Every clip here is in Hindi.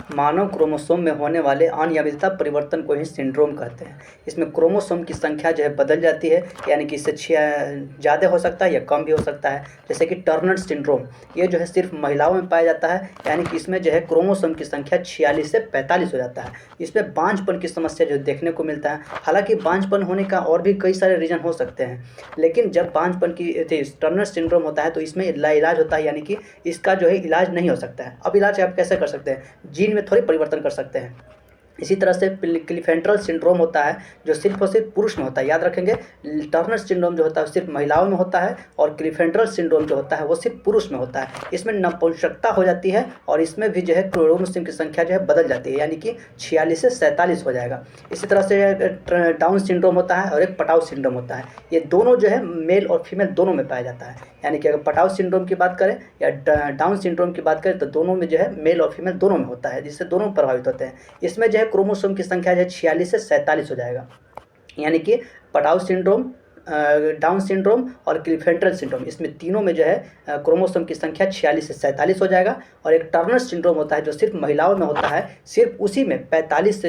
मानव क्रोमोसोम में होने वाले अनियमितता परिवर्तन को ही सिंड्रोम कहते हैं। इसमें क्रोमोसोम की संख्या जो है बदल जाती है, यानी कि इससे ज़्यादा हो सकता है या कम भी हो सकता है। जैसे कि टर्नर सिंड्रोम, ये जो है सिर्फ महिलाओं में पाया जाता है, यानी कि इसमें जो है क्रोमोसोम की संख्या 46 से 45 हो जाता है। इसमें बांझपन की समस्या जो देखने को मिलता है। हालांकि बांझपन होने का और भी कई सारे रीज़न हो सकते हैं, लेकिन जब बांझपन की टर्नर सिंड्रोम होता है तो इसमें लाइलाज होता है, यानी कि इसका जो है इलाज नहीं हो सकता है। अब इलाज आप कैसे कर सकते हैं? जीन में थोड़ी परिवर्तन कर सकते हैं। इसी तरह से क्लिफेंट्रल सिंड्रोम होता है, जो सिर्फ और सिर्फ पुरुष में होता है। याद रखेंगे, टर्नर सिंड्रोम जो होता है सिर्फ महिलाओं में होता है, और क्लिफेंट्रल सिंड्रोम जो होता है वो सिर्फ पुरुष में होता है। इसमें नपुंसकता हो जाती है, और इसमें भी जो है क्रोमोसोम की संख्या जो है बदल जाती है, यानी कि 46 से 47 हो जाएगा। इसी तरह से डाउन सिंड्रोम होता है और एक पटाउ सिंड्रोम होता है। ये दोनों जो है मेल और फीमेल दोनों में पाया जाता है। यानी कि अगर पटाउ सिंड्रोम की बात करें या डाउन सिंड्रोम की बात करें तो दोनों में जो है मेल और फीमेल दोनों में होता है, जिससे दोनों प्रभावित होते हैं। इसमें जो है क्रोमोसोम की संख्या जो है 46 से 47 हो जाएगा। यानी कि पटाउ सिंड्रोम, डाउन सिंड्रोम और क्लिफेंट्रल सिंड्रोम, इसमें तीनों में जो है क्रोमोसोम की संख्या 46 से 47 हो जाएगा। और एक टर्नर सिंड्रोम होता है जो सिर्फ महिलाओं में होता है, सिर्फ उसी में 46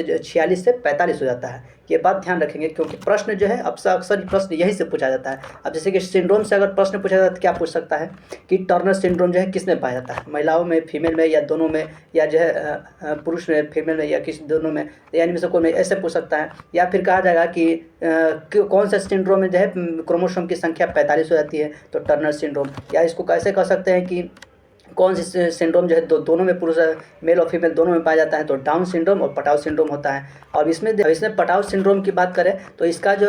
से 45 हो जाता है। ये बात ध्यान रखेंगे, क्योंकि प्रश्न जो है अक्सर प्रश्न यही से पूछा जाता है। अब जैसे कि सिंड्रोम से अगर प्रश्न पूछा जाता है तो क्या पूछ सकता है कि टर्नर सिंड्रोम जो है किस में पाया जाता है, महिलाओं में, फीमेल में, या दोनों में, या जो है पुरुष में, फीमेल में, या किसी दोनों में, यानी में से कोई में, ऐसे पूछ सकता है। या फिर कहा जाएगा कि कौन सा सिंड्रोम में जो है क्रोमोसोम की संख्या 45 हो जाती है, तो टर्नर सिंड्रोम। या इसको कैसे कह सकते हैं कि कौन सी सिंड्रोम जो है दोनों में, पुरुष मेल और फीमेल दोनों में पाया जाता है, तो डाउन सिंड्रोम और पटाउ सिंड्रोम होता है। और इसमें पटाउ सिंड्रोम की बात करें तो इसका जो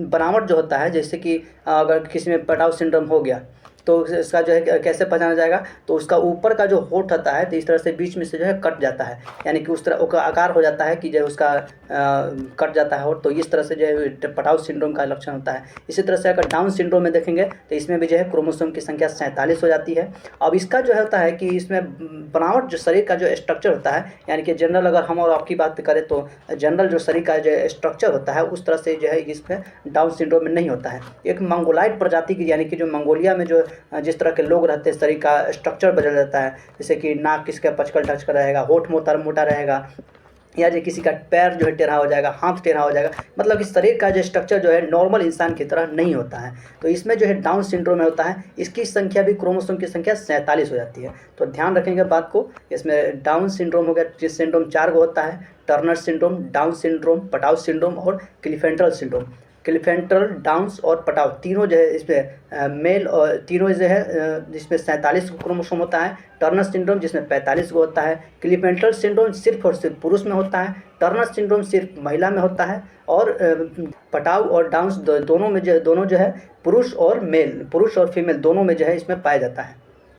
बनावट जो होता है, जैसे कि अगर किसी में पटाउ सिंड्रोम हो गया तो इसका जो है कैसे पहचाना जाएगा, तो उसका ऊपर का जो होंठ होता है तो इस तरह से बीच में से जो है कट जाता है, यानी कि उस तरह का आकार हो जाता है कि जो उसका कट जाता है होंठ। तो इस तरह से जो है पटाउ सिंड्रोम का लक्षण होता है। इसी तरह से अगर डाउन सिंड्रोम में देखेंगे तो इसमें भी जो है क्रोमोसोम की संख्या 47 हो जाती है। अब इसका जो होता है कि इसमें बनावट, जो शरीर का जो स्ट्रक्चर होता है, यानी कि जनरल अगर हम और आपकी बात करें तो जनरल जो शरीर का जो स्ट्रक्चर होता है उस तरह से जो है इसमें डाउन सिंड्रोम में नहीं होता है। एक मंगोलाइड प्रजाति की, यानी कि जो मंगोलिया में जो जिस तरह के लोग रहते हैं, शरीर का स्ट्रक्चर बदल जाता है। जैसे कि नाक किसका पचकल टच कर रहेगा, होंठ मोटा रहेगा, या जो किसी का पैर जो है टेढ़ा हो जाएगा, हाथ टेढ़ा हो जाएगा, मतलब कि शरीर का जो स्ट्रक्चर जो है नॉर्मल इंसान की तरह नहीं होता है। तो इसमें जो है डाउन सिंड्रोम में होता है, इसकी संख्या भी, क्रोमोसोम की संख्या 47 हो जाती है। तो ध्यान रखेंगे बात को। इसमें डाउन सिंड्रोम हो गया, जिस सिंड्रोम 4 गो होता है: Turner syndrome, down syndrome, Patau syndrome और क्लिफेंट्रल सिंड्रोम। क्लिफेंट्रल, डाउन्स और पटाउ तीनों जो है इसमें मेल, और तीनों जो है जिसमें 47 क्रोमोसोम होता है। टर्नर सिंड्रोम जिसमें 45 को होता है। क्लिफेंट्रल सिंड्रोम सिर्फ और सिर्फ पुरुष में होता है। टर्नर सिंड्रोम सिर्फ महिला में होता है। और पटाउ और डाउन्स दोनों जो है पुरुष और फीमेल दोनों में जो है इसमें पाया जाता है।